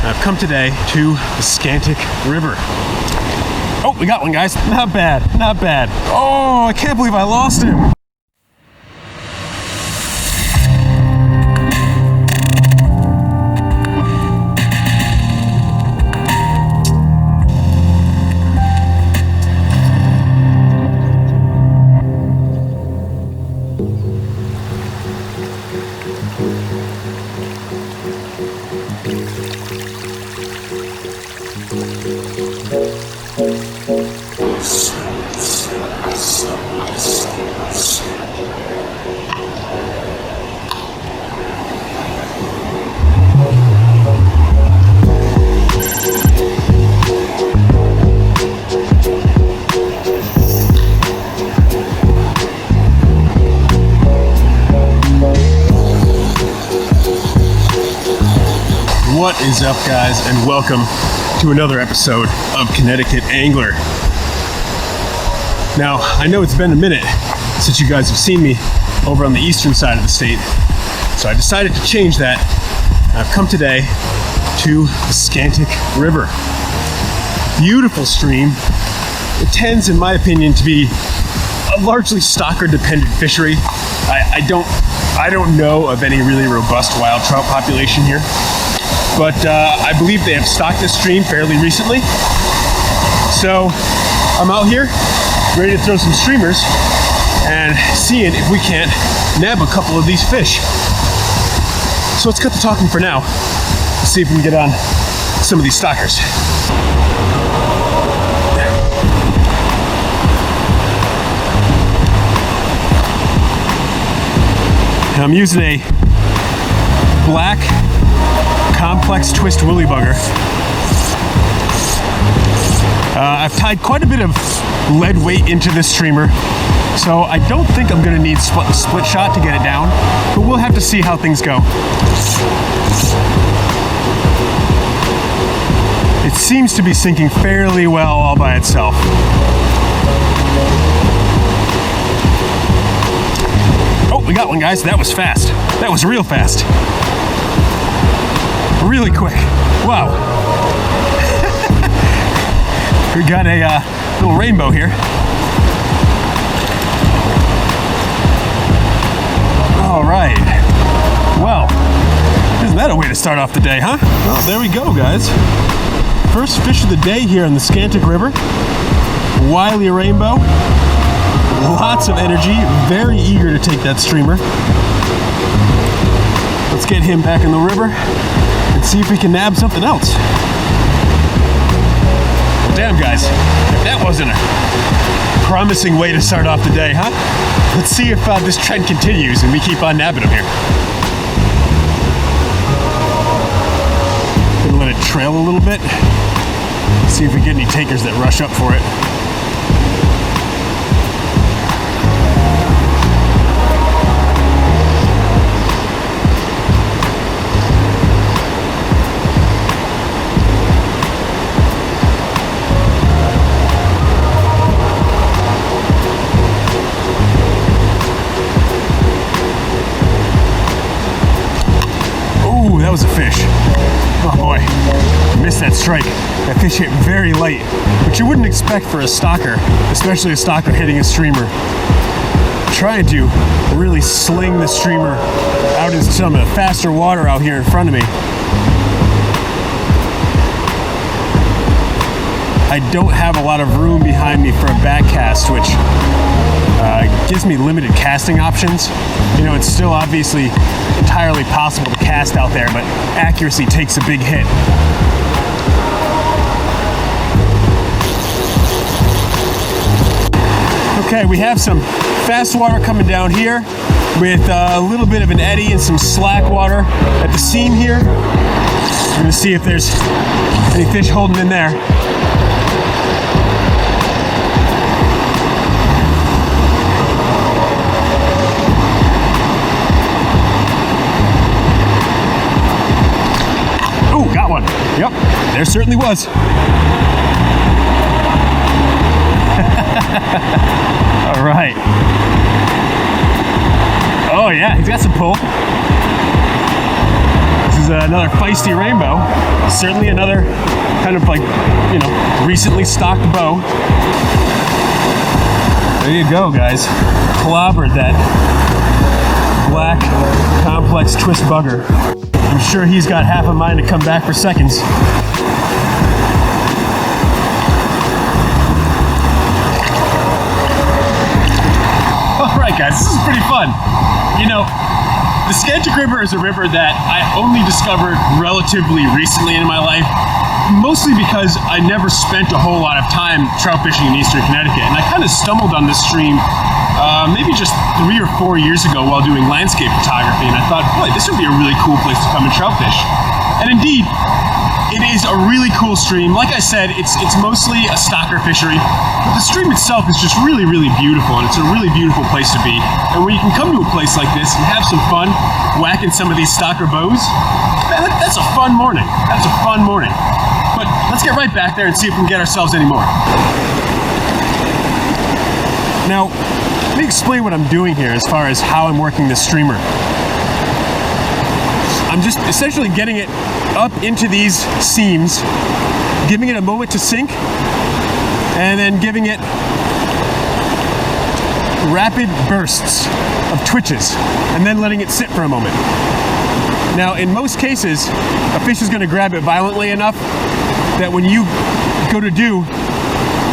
I've come today to the Scantic River. Oh, we got one, guys. Not bad, not bad. Oh, I can't believe I lost him. What is up, guys, and welcome to another episode of Connecticut Angler. Now, I know it's been a minute since you guys have seen me over on the eastern side of the state, so I decided to change that. I've come today to the Scantic River. Beautiful stream. It tends, in my opinion, to be a largely stocker-dependent fishery. I don't know of any really robust wild trout population here. But I believe they have stocked this stream fairly recently. So I'm out here ready to throw some streamers and seeing if we can't nab a couple of these fish. So let's cut the talking for now. See if we can get on some of these stockers. And I'm using a black complex twist woolly bugger. I've tied quite a bit of lead weight into this streamer, so I don't think I'm gonna need split shot to get it down, but we'll have to see how things go. It seems to be sinking fairly well all by itself. Oh, we got one, guys. That was fast. That was real fast. Really quick. Wow. We got a little rainbow here. All right. Well, isn't that a way to start off the day, huh? Well, there we go, guys. First fish of the day here in the Scantic River. Wily rainbow. Lots of energy. Very eager to take that streamer. Let's get him back in the river and see if we can nab something else. Well, damn, guys, if that wasn't a promising way to start off the day, huh? Let's see if this trend continues and we keep on nabbing them here. Gonna let it trail a little bit. See if we get any takers that rush up for it. That was a fish. Oh boy, missed that strike. That fish hit very light, which you wouldn't expect for a stocker, especially a stocker hitting a streamer. Trying to really sling the streamer out into some faster water out here in front of me. I don't have a lot of room behind me for a back cast, which gives me limited casting options. You know, it's still obviously entirely possible to cast out there, but accuracy takes a big hit. Okay, we have some fast water coming down here with a little bit of an eddy and some slack water at the seam here. I'm gonna see if there's any fish holding in there. Got one. Yep, there certainly was. All right. Oh yeah, he's got some pull. This is is another feisty rainbow. Certainly another kind of like, you know, recently stocked bow. There you go, guys. Clobbered that black complex twist bugger. I'm sure he's got half a mind to come back for seconds. Alright guys, this is pretty fun. You know, the Scantic River is a river that I only discovered relatively recently in my life, mostly because I never spent a whole lot of time trout fishing in eastern Connecticut, and I kind of stumbled on this stream maybe just 3 or 4 years ago while doing landscape photography, and I thought, boy, this would be a really cool place to come and trout fish. And indeed, it is a really cool stream. Like I said, it's mostly a stocker fishery, but the stream itself is just really, really beautiful, and it's a really beautiful place to be. And when you can come to a place like this and have some fun whacking some of these stocker bows, that's a fun morning. That's a fun morning. But let's get right back there and see if we can get ourselves any more. Now, let me explain what I'm doing here as far as how I'm working this streamer. I'm just essentially getting it up into these seams, giving it a moment to sink, and then giving it rapid bursts of twitches, and then letting it sit for a moment. Now, in most cases, a fish is going to grab it violently enough that when you go to do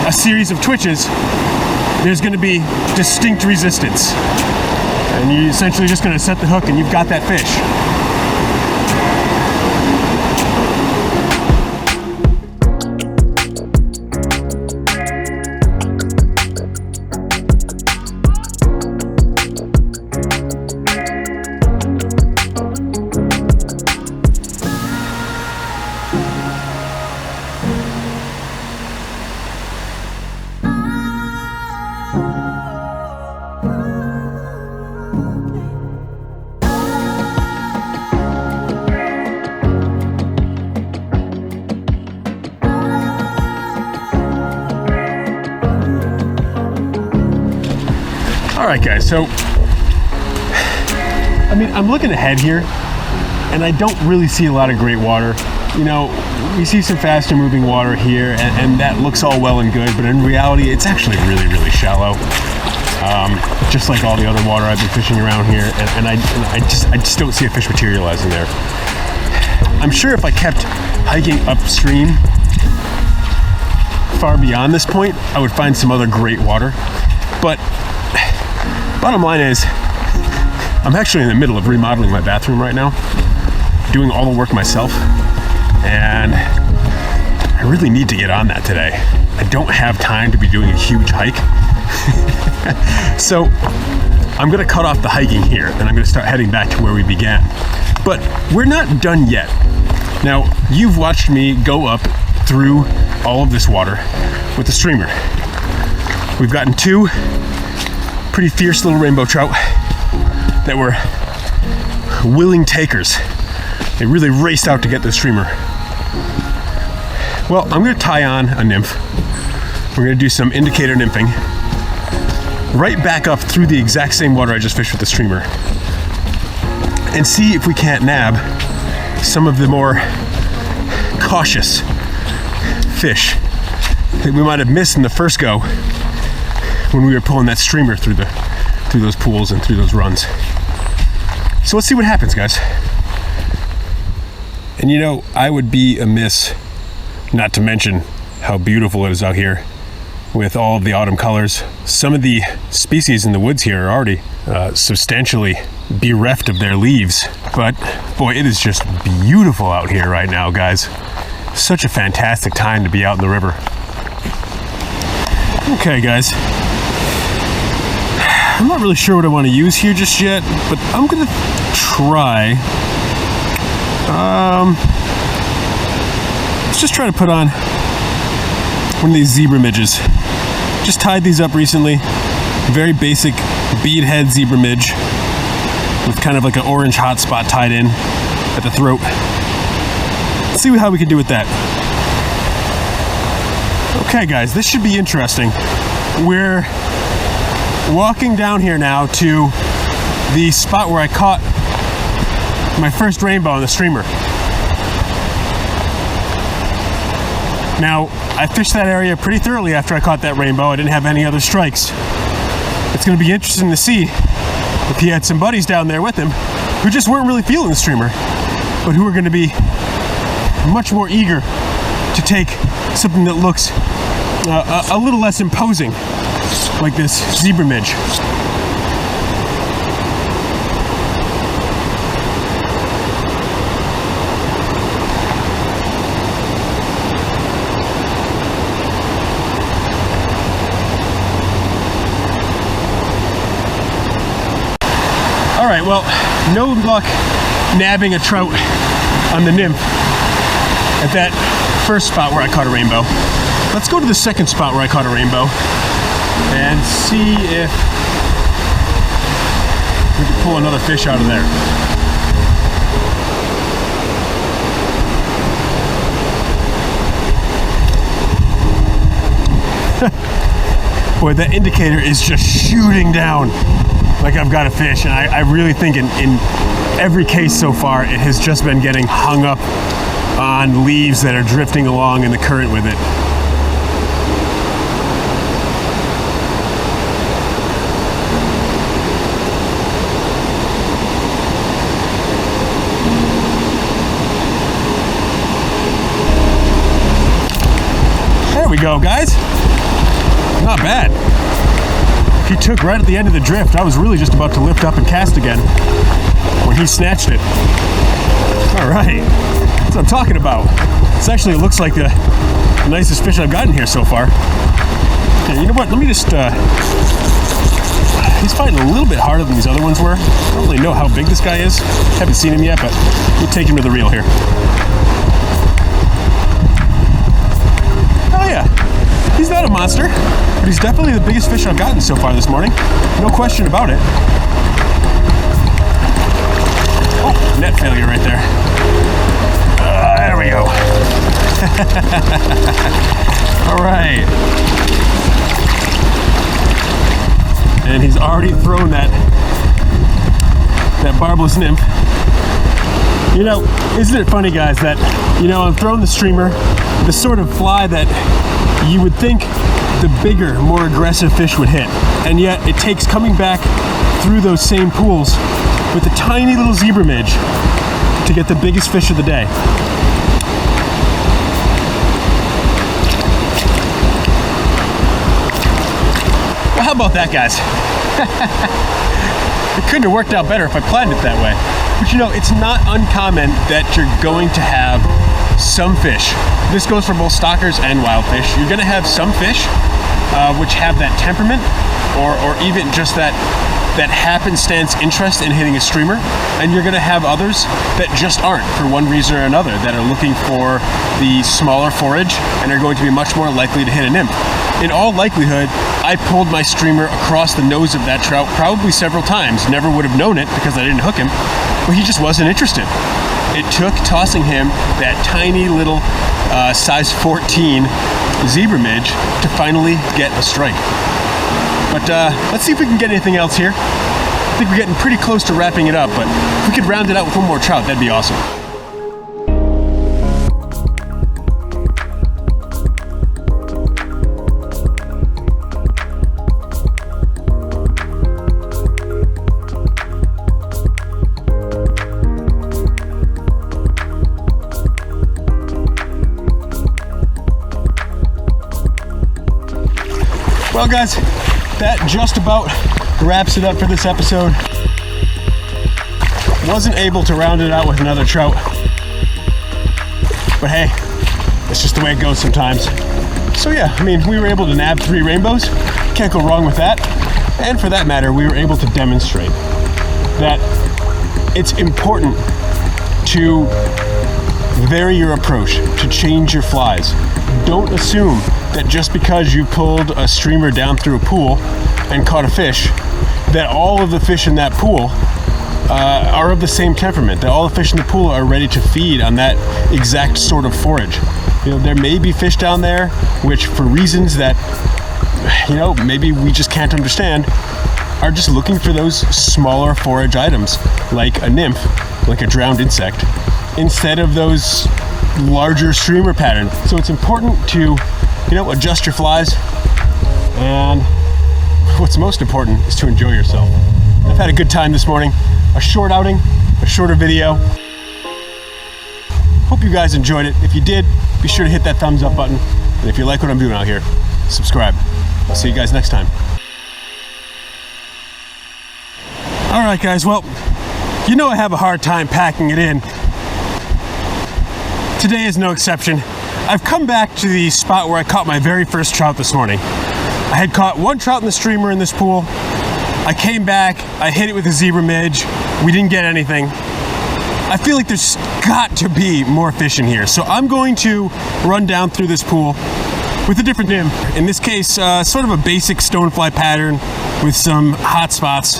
a series of twitches, there's going to be distinct resistance. And you're essentially just going to set the hook and you've got that fish. Alright guys, so I mean, I'm looking ahead here and I don't really see a lot of great water. You know, we see some faster moving water here and that looks all well and good, but in reality it's actually really, really shallow. Just like all the other water I've been fishing around here, and I just don't see a fish materializing there. I'm sure if I kept hiking upstream far beyond this point, I would find some other great water. But bottom line is, I'm actually in the middle of remodeling my bathroom right now, doing all the work myself, and I really need to get on that today. I don't have time to be doing a huge hike. So I'm gonna cut off the hiking here and I'm gonna start heading back to where we began. But we're not done yet. Now, you've watched me go up through all of this water with the streamer. We've gotten two pretty fierce little rainbow trout that were willing takers. They really raced out to get the streamer. Well, I'm gonna tie on a nymph. We're gonna do some indicator nymphing right back up through the exact same water I just fished with the streamer and see if we can't nab some of the more cautious fish that we might have missed in the first go when we were pulling that streamer through those pools and through those runs. So let's see what happens, guys. And you know, I would be amiss not to mention how beautiful it is out here with all of the autumn colors. Some of the species in the woods here are already substantially bereft of their leaves, but boy, it is just beautiful out here right now, guys. Such a fantastic time to be out in the river. Okay, guys, I'm not really sure what I want to use here just yet, but I'm gonna try let's just try to put on one of these zebra midges. Just tied these up recently. Very basic bead head zebra midge with kind of like an orange hotspot tied in at the throat. Let's see how we can do with that. Okay guys, this should be interesting. We're walking down here now to the spot where I caught my first rainbow on the streamer. Now, I fished that area pretty thoroughly after I caught that rainbow. I didn't have any other strikes. It's going to be interesting to see if he had some buddies down there with him who just weren't really feeling the streamer, but who are going to be much more eager to take something that looks a little less imposing, like this zebra midge. All right, well, no luck nabbing a trout on the nymph at that first spot where I caught a rainbow. Let's go to the second spot where I caught a rainbow and see if we can pull another fish out of there. Boy, that indicator is just shooting down like I've got a fish, and I really think in every case so far, it has just been getting hung up on leaves that are drifting along in the current with it. There we go, guys. Not bad. He took right at the end of the drift. I was really just about to lift up and cast again when he snatched it. All right, that's what I'm talking about. This actually looks like the nicest fish I've gotten here so far. Okay, you know what? Let me just, he's fighting a little bit harder than these other ones were. I don't really know how big this guy is. Haven't seen him yet, but we'll take him to the reel here. Oh yeah, he's not a monster, but he's definitely the biggest fish I've gotten so far this morning. No question about it. Oh, net failure right there. There we go. All right. And he's already thrown that barbless nymph. You know, isn't it funny, guys, that, you know, I'm throwing the streamer, the sort of fly that you would think the bigger, more aggressive fish would hit. And yet it takes coming back through those same pools with a tiny little zebra midge to get the biggest fish of the day. Well, how about that, guys? It couldn't have worked out better if I planned it that way. But you know, it's not uncommon that you're going to have some fish. This goes for both stockers and wild fish. You're gonna have some fish which have that temperament or even just that happenstance interest in hitting a streamer, and you're gonna have others that just aren't for one reason or another, that are looking for the smaller forage and are going to be much more likely to hit a nymph. In all likelihood, I pulled my streamer across the nose of that trout probably several times. Never would have known it because I didn't hook him, but he just wasn't interested. It took tossing him that tiny little size 14 zebra midge to finally get a strike. But let's see if we can get anything else here. I think we're getting pretty close to wrapping it up, but if we could round it out with one more trout, that'd be awesome. Well, guys, that just about wraps it up for this episode. Wasn't able to round it out with another trout, but hey, it's just the way it goes sometimes. So yeah, I mean, we were able to nab 3 rainbows. Can't go wrong with that. And for that matter, we were able to demonstrate that it's important to vary your approach, to change your flies. Don't assume that just because you pulled a streamer down through a pool and caught a fish, that all of the fish in that pool are of the same temperament, that all the fish in the pool are ready to feed on that exact sort of forage. You know, there may be fish down there which, for reasons that, you know, maybe we just can't understand, are just looking for those smaller forage items, like a nymph, like a drowned insect, instead of those larger streamer pattern. So it's important to, adjust your flies, and what's most important is to enjoy yourself. I've had a good time this morning. A short outing, a shorter video. Hope you guys enjoyed it. If you did, be sure to hit that thumbs up button. And if you like what I'm doing out here, subscribe. I'll see you guys next time. All right, guys, well, I have a hard time packing it in. Today is no exception. I've come back to the spot where I caught my very first trout this morning. I had caught one trout in the streamer in this pool. I came back, I hit it with a zebra midge. We didn't get anything. I feel like there's got to be more fish in here. So I'm going to run down through this pool with a different nymph. In this case, sort of a basic stonefly pattern with some hot spots,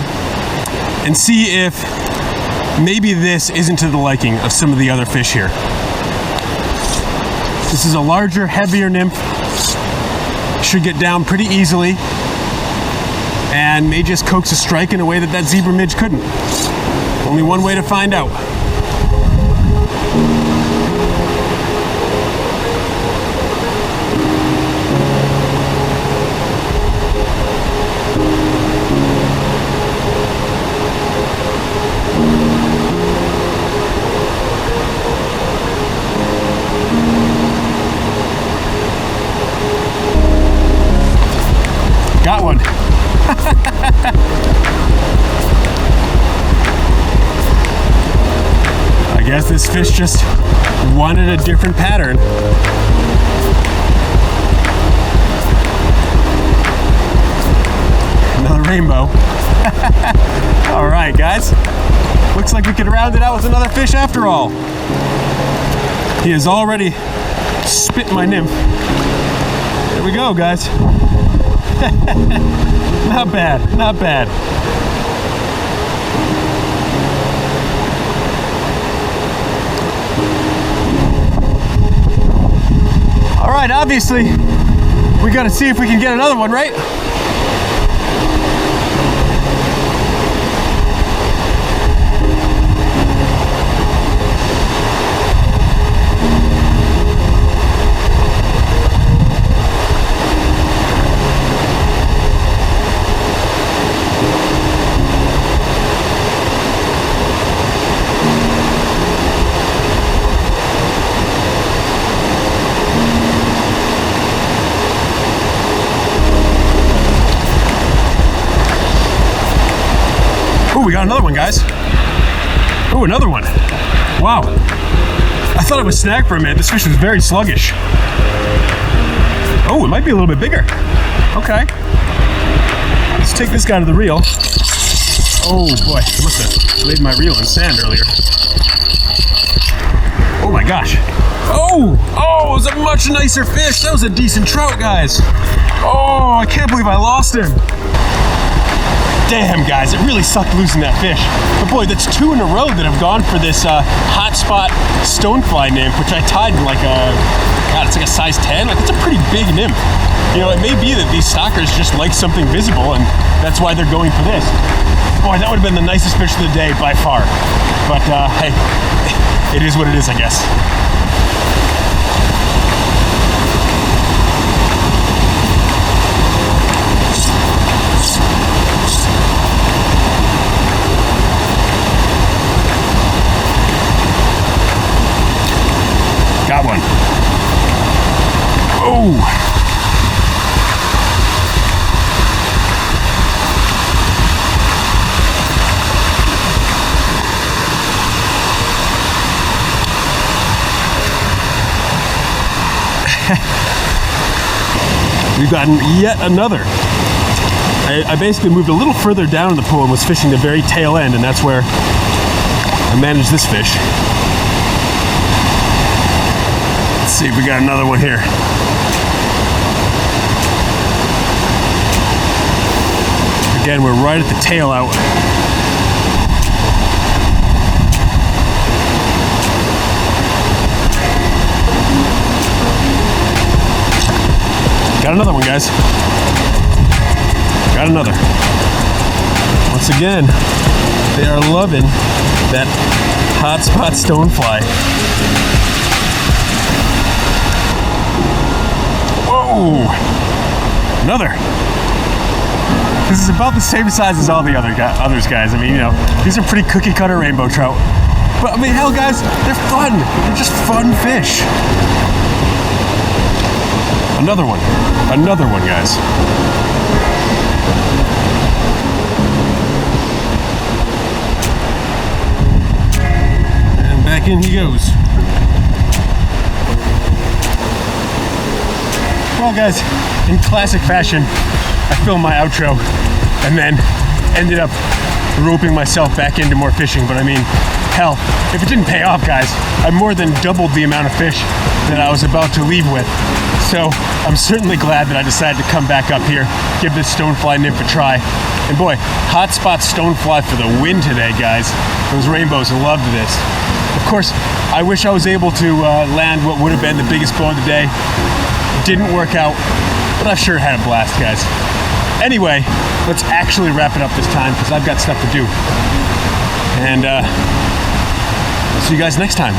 and see if maybe this isn't to the liking of some of the other fish here. This is a larger, heavier nymph. Should get down pretty easily and may just coax a strike in a way that zebra midge couldn't. Only one way to find out. Got one. I guess this fish just wanted a different pattern. Another rainbow. All right, guys. Looks like we could round it out with another fish after all. He has already spit my nymph. There we go, guys. Not bad, not bad. All right, obviously, we gotta see if we can get another one, right? Oh, we got another one, guys. Oh, another one. Wow. I thought it was snagged for a minute. This fish was very sluggish. Oh, it might be a little bit bigger. Okay. Let's take this guy to the reel. Oh boy, I must have laid my reel in sand earlier. Oh my gosh. Oh, it was a much nicer fish. That was a decent trout, guys. Oh, I can't believe I lost him. Damn, guys, it really sucked losing that fish. But boy, that's two in a row that have gone for this hotspot stonefly nymph, which I tied in like it's like a size 10. Like, it's a pretty big nymph. It may be that these stockers just like something visible, and that's why they're going for this. Boy, that would have been the nicest fish of the day by far. But hey, it is what it is, I guess. Got one. Oh. We've gotten yet another. I basically moved a little further down in the pool and was fishing the very tail end, and that's where I managed this fish. Let's see if we got another one here. Again, we're right at the tail out. Got another one, guys. Got another. Once again, they are loving that hotspot stonefly. another. This is about the same size as all the others, guys. I mean, you know, these are pretty cookie cutter rainbow trout. But I mean, hell, guys, they're fun. They're just fun fish. Another one, guys. And back in he goes. Well, guys, in classic fashion, I filmed my outro and then ended up roping myself back into more fishing. But I mean, hell, if it didn't pay off, guys, I more than doubled the amount of fish that I was about to leave with. So I'm certainly glad that I decided to come back up here, give this stonefly nymph a try. And boy, hotspot stonefly for the win today, guys. Those rainbows loved this. Of course, I wish I was able to land what would have been the biggest bow of the day. Didn't work out, but I've sure had a blast, guys. Anyway, let's actually wrap it up this time because I've got stuff to do. And see you guys next time.